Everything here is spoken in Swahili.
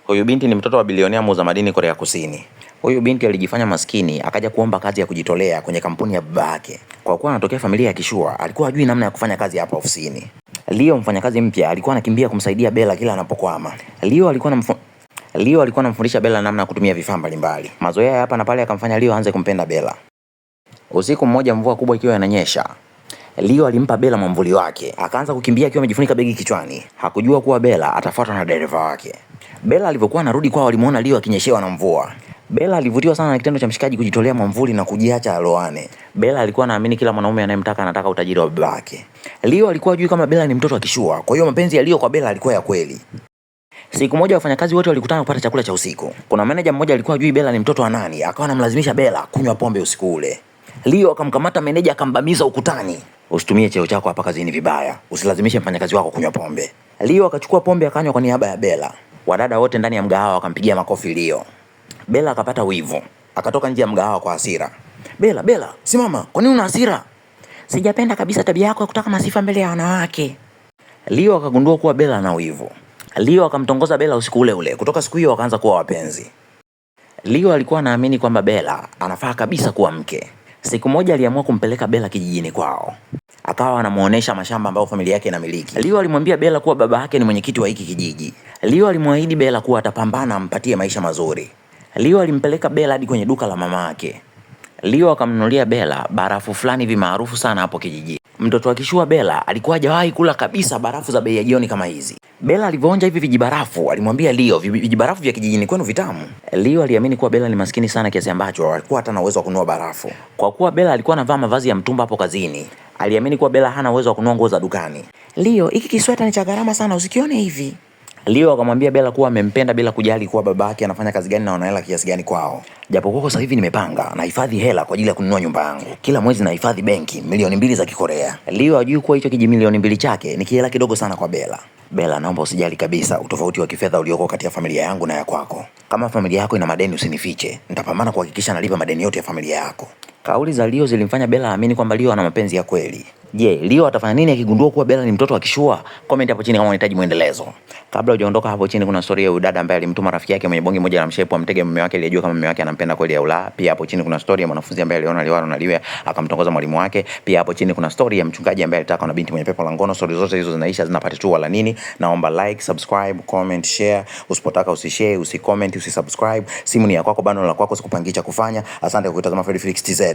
Huyu binti ni mtoto wa bilionea muuza madini Korea Kusini. Huyu binti alijifanya maskini akaja kuomba kazi ya kujitolea kwenye kampuni ya baba yake. Kwa kuwa anatokea familia ya kishua, alikuwa hajui namna ya kufanya kazi hapa ofisini. Leo mfanyakazi mpya alikuwa anakimbia kumsaidia Bella kila anapokwama. Leo alikuwa anamfundisha Bella namna ya kutumia vifaa mbalimbali. Mazoea hapa na pale akamfanya Leo aanze kumpenda Bella. Usiku mmoja, mvua kubwa ikiwa inanyesha, Leo alimpa Bella mwamvuli wake, akaanza kukimbia akiwa amejifunika begi kichwani. Hakujua kuwa Bella atafuatwa na dereva wake. Bella alivyokuwa anarudi kwao alimuona Leo akinyeshewa na mvua. Bella alivutiwa sana na kitendo cha mshikaji kujitolea mwamvuli na kujiacha aloane. Bella alikuwa anaamini kila mwanaume anayemtaka anataka utajiri wa baba yake. Leo alikuwa hajui kama Bella ni mtoto wa kishua, kwa hiyo mapenzi ya Leo kwa Bella alikuwa ya kweli. Siku moja wafanyakazi wote walikutana kupata chakula cha usiku. Kuna meneja mmoja alikuwa hajui Bella ni mtoto wa nani, akawa anamlazimisha Bella kunywa pombe usiku ule. Leo akamkamata meneja akambamiza ukutani. Usitumie cheo chako hapa kazini vibaya. Usilazimishe mfanyakazi wako kunywa pombe. Leo akachukua pombe akanywa kwa niaba ya Bella. Wadada wote ndani ya mgahawa wakampigia makofi Leo. Bella akapata wivu. Akatoka nje ya mgahawa kwa hasira. Bella, simama. Kwa nini una hasira? Sijapenda kabisa tabia yako ya kutaka masifa mbele ya wanawake. Leo akagundua kuwa Bella ana wivu. Leo akamtongoza Bella usiku ule ule. Kutoka siku hiyo wakaanza kuwa wapenzi. Leo alikuwa anaamini kwamba Bella anafaa kabisa kuwa mke. Siku moja aliamua kumpeleka Bella kijijini kwao. Akawa anamuonesha mashamba ambayo familia yake inamiliki. Leo alimwambia Bella kuwa baba yake ni mwenyekiti wa hiki kijiji. Leo alimwahidi Bella kuwa atapambana ampatie maisha mazuri. Leo alimpeleka Bella hadi kwenye duka la mama yake. Leo akamnunulia Bella barafu fulani hivi maarufu sana hapo kijijini. Mtoto wa kishua Bella alikuwa hajawahi kula kabisa barafu za bei ya jioni kama hizi. Bella alivyoonja hivi vijibarafu, alimwambia Leo, vijibarafu vya kijijini kwenu vitamu. Leo aliamini kuwa Bella ni maskini sana kiasi ambacho alikuwa hata na uwezo wa kununua barafu. Kwa kuwa Bella alikuwa anavaa mavazi ya mtumba hapo kazini, aliamini kuwa Bella hana uwezo wa kununua nguo za dukani. Leo, hiki kisweta ni cha gharama sana, usikione hivi. Leo akamwambia Bella kuwa amempenda bila kujali kuwa baba yake anafanya kazi gani na ana hela kiasi gani kwao. Japokuwa sasa hivi nimepanga na hifadhi hela kwa ajili ya kununua nyumba yangu. Kila mwezi na hifadhi benki milioni 2 za Kikorea. Leo ajui kuwa hicho kijimilioni 2 chake ni kihela kidogo sana kwa Bella. Bella, naomba usijali kabisa utofauti wa kifedha ulioko kati ya familia yangu na ya kwako. Kama familia yako ina madeni usinifiche. Nitapambana kuhakikisha nalipa madeni yote ya familia yako. Kauli za Leo zilimfanya Bella aamini kwamba Leo ana mapenzi ya kweli. Je, Leo atafanya nini akigundua kuwa Bella ni mtoto wa kishua? Comment hapo chini kama unahitaji muendelezo. Kabla hujaondoka, hapo chini kuna story ya udada ambaye alimtuma rafiki yake mwenye bonge moja la mshepu amtege mume wake aliyejua kama mume wake anampenda kweli au la. Pia hapo chini kuna story ya mwanafunzi ambaye aliona liwalo na liwe akamtongoza mwalimu wake. Pia hapo chini kuna story ya mchungaji ambaye alitaka na binti mwenye pepo la ngono. Story zote hizo zinaisha zinapata tu wala nini. Naomba like, subscribe, comment, share. Usipotaka usishare, usicomment, usisubscribe. Simu ni ya kwako, bando la kwako, sikupangicha kufanya. Asante kwa kutazama Freddy Felix TZ.